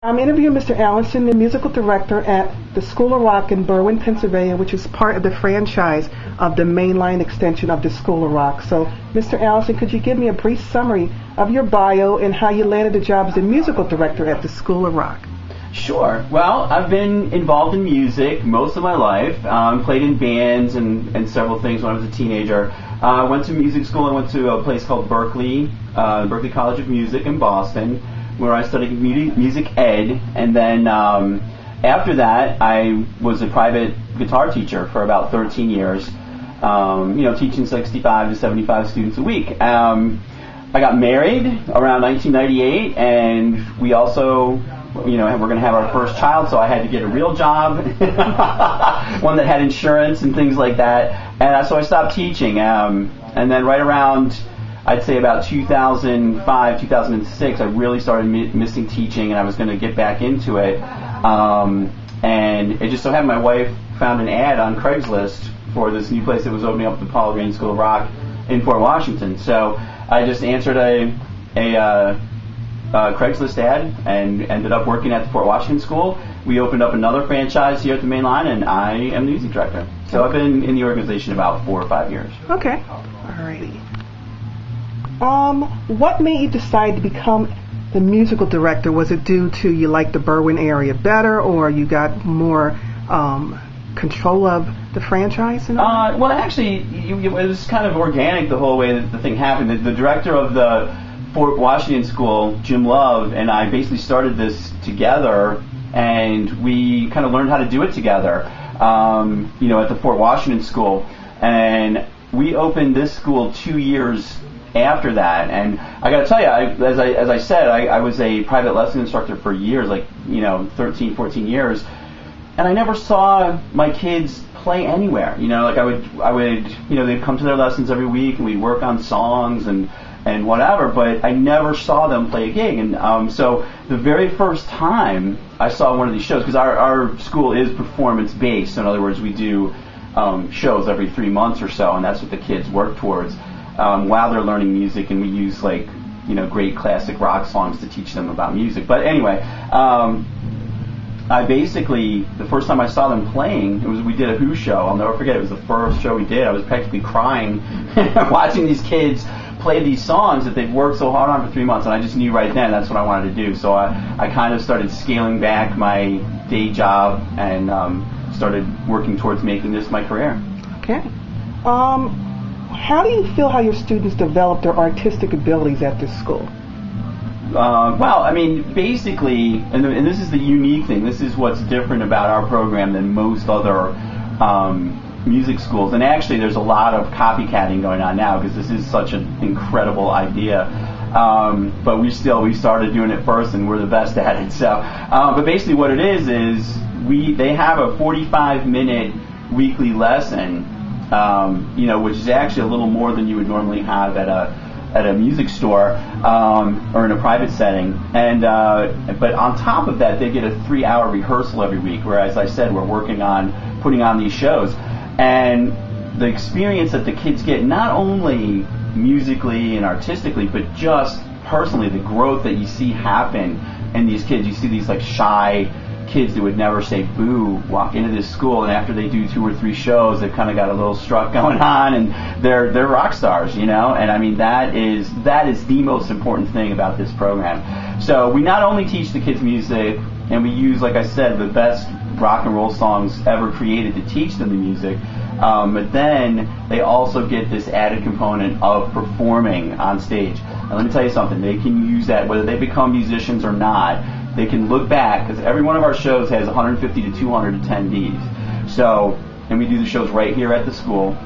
I'm interviewing Mr. Allison, the musical director at the School of Rock in Berwyn, Pennsylvania, which is part of the franchise of the mainline extension of the School of Rock. So, Mr. Allison, could you give me a brief summary of your bio and how you landed the job as a musical director at the School of Rock? Sure. Well, I've been involved in music most of my life. Played in bands and several things when I was a teenager. Went to music school. I went to a place called Berkeley College of Music in Boston, where I studied music ed, and then after that I was a private guitar teacher for about 13 years, teaching 65 to 75 students a week. I got married around 1998, and we also, we're going to have our first child, so I had to get a real job, one that had insurance and things like that, and so I stopped teaching, and then right around, I'd say about 2005, 2006, I really started missing teaching, and I was going to get back into it. And it just so happened my wife found an ad on Craigslist for this new place that was opening up at the Paul Green School of Rock in Fort Washington. So I just answered a Craigslist ad and ended up working at the Fort Washington School. We opened up another franchise here at the main line, and I am the music director. So I've been in the organization about 4 or 5 years. Okay. Alrighty. What made you decide to become the musical director? Was it due to you liked the Berwyn area better, or you got more control of the franchise? Well, actually, it was kind of organic the whole way that the thing happened. The director of the Fort Washington School, Jim Love, and I basically started this together, and we kind of learned how to do it together, at the Fort Washington School. And we opened this school 2 years after that, and I got to tell you, as I said, I was a private lesson instructor for years, 13, 14 years, and I never saw my kids play anywhere. I would, they'd come to their lessons every week, and we'd work on songs and whatever, but I never saw them play a gig. And so the very first time I saw one of these shows, because our school is performance based, so in other words, we do shows every 3 months or so, and that's what the kids work towards. While they're learning music, and we use great classic rock songs to teach them about music. But anyway, I basically, the first time I saw them playing, we did a Who show. I'll never forget. It was the first show we did. I was practically crying watching these kids play these songs that they'd worked so hard on for 3 months, and I just knew right then that's what I wanted to do. So I kind of started scaling back my day job and started working towards making this my career. Okay. How do you feel how your students develop their artistic abilities at this school? Basically, and this is the unique thing, this is what's different about our program than most other music schools. And actually, there's a lot of copycatting going on now, because this is such an incredible idea. But we started doing it first, and we're the best at it. So, but basically what it is they have a 45-minute weekly lesson, which is actually a little more than you would normally have at a music store or in a private setting. And but on top of that, they get a 3-hour rehearsal every week. Where, as I said, we're working on putting on these shows, and the experience that the kids get, not only musically and artistically, but just personally, the growth that you see happen in these kids. You see these shy kids that would never say boo walk into this school, and after they do 2 or 3 shows, they've kind of got a little strut going on, and they're rock stars, And I mean, that is the most important thing about this program. So we not only teach the kids music, and we use, like I said, the best rock and roll songs ever created to teach them the music, but then they also get this added component of performing on stage. And let me tell you something, they can use that whether they become musicians or not. They can look back, because every one of our shows has 150 to 200 attendees. So, and we do the shows right here at the school.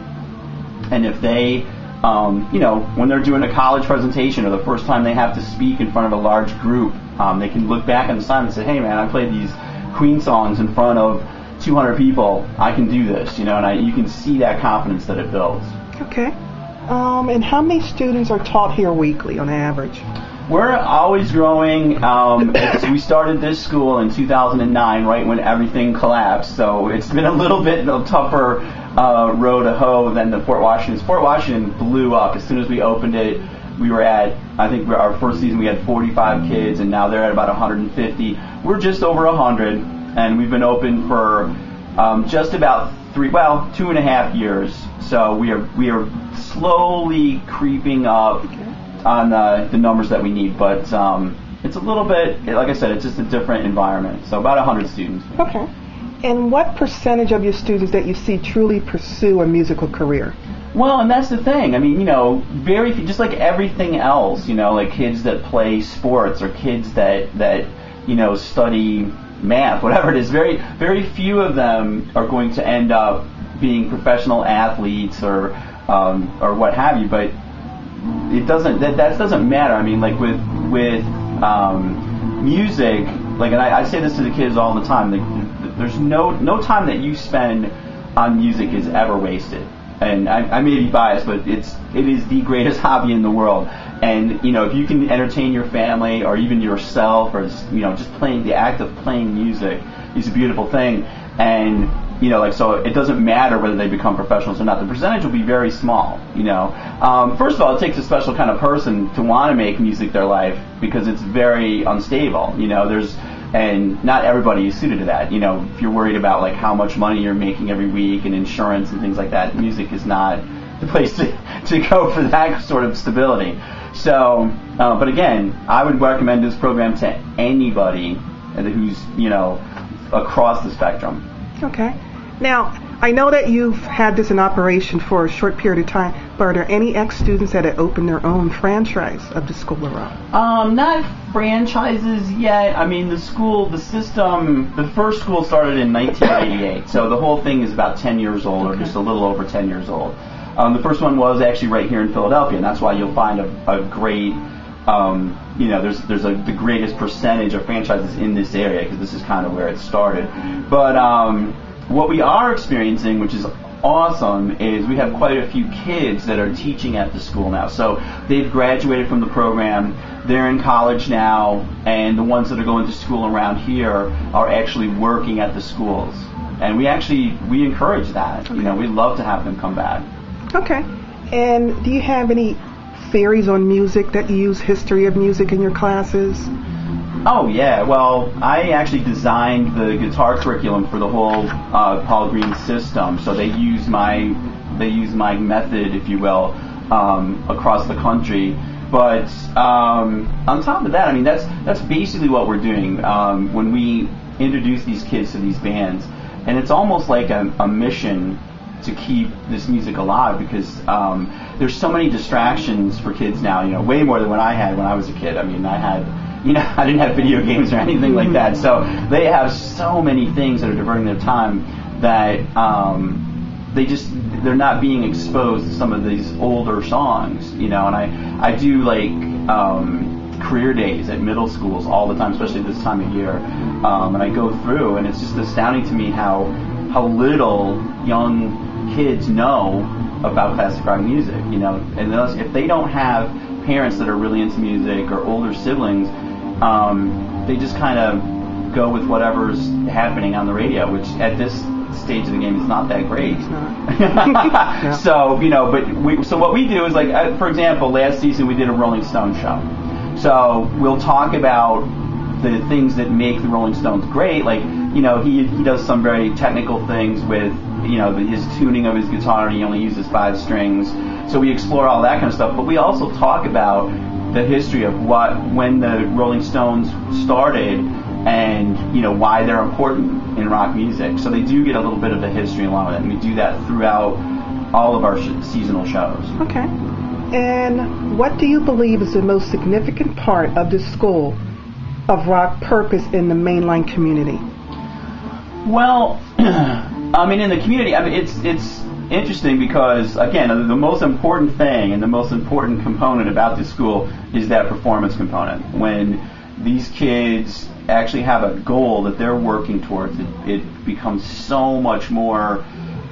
And if they, when they're doing a college presentation or the first time they have to speak in front of a large group, they can look back on the sign and say, hey man, I played these Queen songs in front of 200 people. I can do this, and you can see that confidence that it builds. Okay. And how many students are taught here weekly on average? We're always growing. We started this school in 2009, right when everything collapsed. So it's been a little bit tougher row to hoe than the Fort Washington. Fort Washington blew up as soon as we opened it. we were at, I think our first season we had 45 kids, and now they're at about 150. We're just over 100, and we've been open for just about 2.5 years. So we are slowly creeping up on the numbers that we need, but it's a little bit, like I said, it's just a different environment. So about 100 students. Okay. And what percentage of your students that you see truly pursue a musical career? Well, and that's the thing. I mean, very few, just like everything else, like kids that play sports or kids that study math, whatever it is, very, very few of them are going to end up being professional athletes or what have you. But it doesn't. That doesn't matter. I mean, like with music, like, and I say this to the kids all the time. Like, there's no time that you spend on music is ever wasted. And I may be biased, but it is the greatest hobby in the world. And if you can entertain your family or even yourself, or just playing, the act of playing music is a beautiful thing. And so it doesn't matter whether they become professionals or not. The percentage will be very small. First of all, it takes a special kind of person to want to make music their life, because it's very unstable. And not everybody is suited to that. If you're worried about like how much money you're making every week and insurance and things like that, music is not the place to go for that sort of stability. So, but again, I would recommend this program to anybody who's across the spectrum. Okay. Now, I know that you've had this in operation for a short period of time, but are there any ex-students that have opened their own franchise of the School of Rock? Not franchises yet. I mean, the system, the first school started in 1988, so the whole thing is about 10 years old, or just a little over 10 years old. The first one was actually right here in Philadelphia, and that's why you'll find a great, there's the greatest percentage of franchises in this area, because this is kind of where it started. But what we are experiencing, which is awesome, is we have quite a few kids that are teaching at the school now. So they've graduated from the program, they're in college now, and the ones that are going to school around here are actually working at the schools. And we encourage that. Okay. We'd love to have them come back. Okay. And do you have any theories on music that you use history of music in your classes? Oh yeah, well, I actually designed the guitar curriculum for the whole Paul Green system. So they use my method, if you will, across the country. But on top of that, I mean, that's basically what we're doing when we introduce these kids to these bands, and it's almost like a mission to keep this music alive, because there's so many distractions for kids now. Way more than what I had when I was a kid. I mean, I didn't have video games or anything like that. So they have so many things that are diverting their time that they're not being exposed to some of these older songs, And I do like career days at middle schools all the time, especially this time of year. And I go through, and it's just astounding to me how little young kids know about classic rock music, And if they don't have parents that are really into music or older siblings, they just kind of go with whatever's happening on the radio, which at this stage of the game is not that great. It's not. Yeah. So what we do is, like, for example, last season we did a Rolling Stones show. So we'll talk about the things that make the Rolling Stones great. Like, he does some very technical things with, his tuning of his guitar, and he only uses 5 strings. So we explore all that kind of stuff, but we also talk about the history of when the Rolling Stones started, and why they're important in rock music. So they do get a little bit of the history along with it, and we do that throughout all of our seasonal shows. Okay. And what do you believe is the most significant part of the School of Rock purpose in the mainline community? Well, I mean, in the community, I mean, it's interesting because, again, the most important thing and the most important component about this school is that performance component. When these kids actually have a goal that they're working towards, it becomes so much more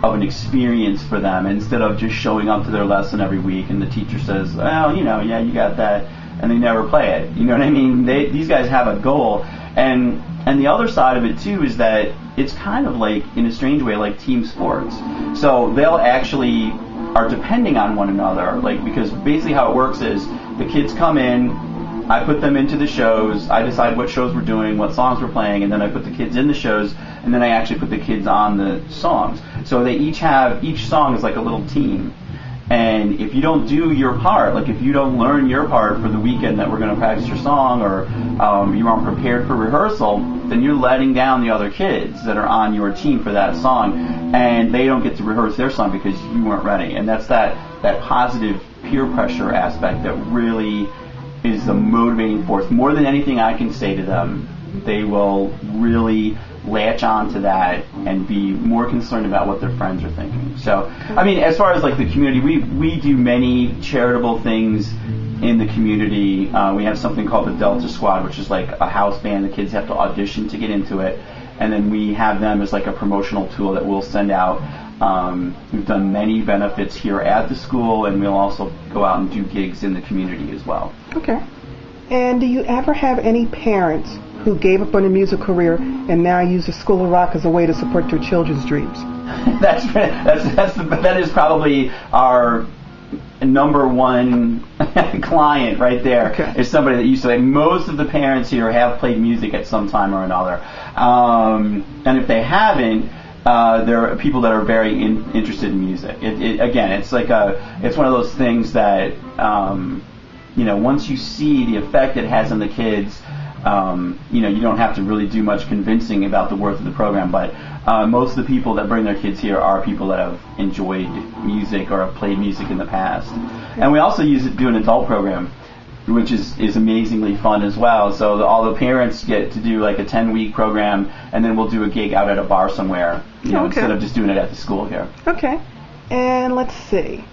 of an experience for them, instead of just showing up to their lesson every week and the teacher says, well, yeah, you got that, and they never play it. You know what I mean? These guys have a goal. And the other side of it, too, is that it's kind of like, in a strange way, like team sports. So they'll actually are depending on one another, like, because basically how it works is the kids come in, I put them into the shows, I decide what shows we're doing, what songs we're playing, and then I put the kids in the shows, and then I actually put the kids on the songs. So they each song is like a little team. And if you don't do your part, like if you don't learn your part for the weekend that we're going to practice your song, or you aren't prepared for rehearsal, then you're letting down the other kids that are on your team for that song, and they don't get to rehearse their song because you weren't ready. And that's that positive peer pressure aspect that really is the motivating force. More than anything I can say to them, they will really latch on to that and be more concerned about what their friends are thinking. So, I mean, as far as like the community, we do many charitable things in the community. We have something called the Delta Squad, which is like a house band. The kids have to audition to get into it, and then we have them as like a promotional tool that we'll send out. We've done many benefits here at the school, and we'll also go out and do gigs in the community as well. Okay. And do you ever have any parents who gave up on a music career and now use the School of Rock as a way to support their children's dreams? That is probably our number one client right there. Okay. Is somebody that used to. Like, most of the parents here have played music at some time or another, and if they haven't, there are people that are very interested in music. Again, it's like it's one of those things that once you see the effect it has on the kids. You don't have to really do much convincing about the worth of the program, but most of the people that bring their kids here are people that have enjoyed music or have played music in the past. And we also do an adult program, which is amazingly fun as well. So all the parents get to do like a 10-week program, and then we'll do a gig out at a bar somewhere, instead of just doing it at the school here. Okay. And let's see.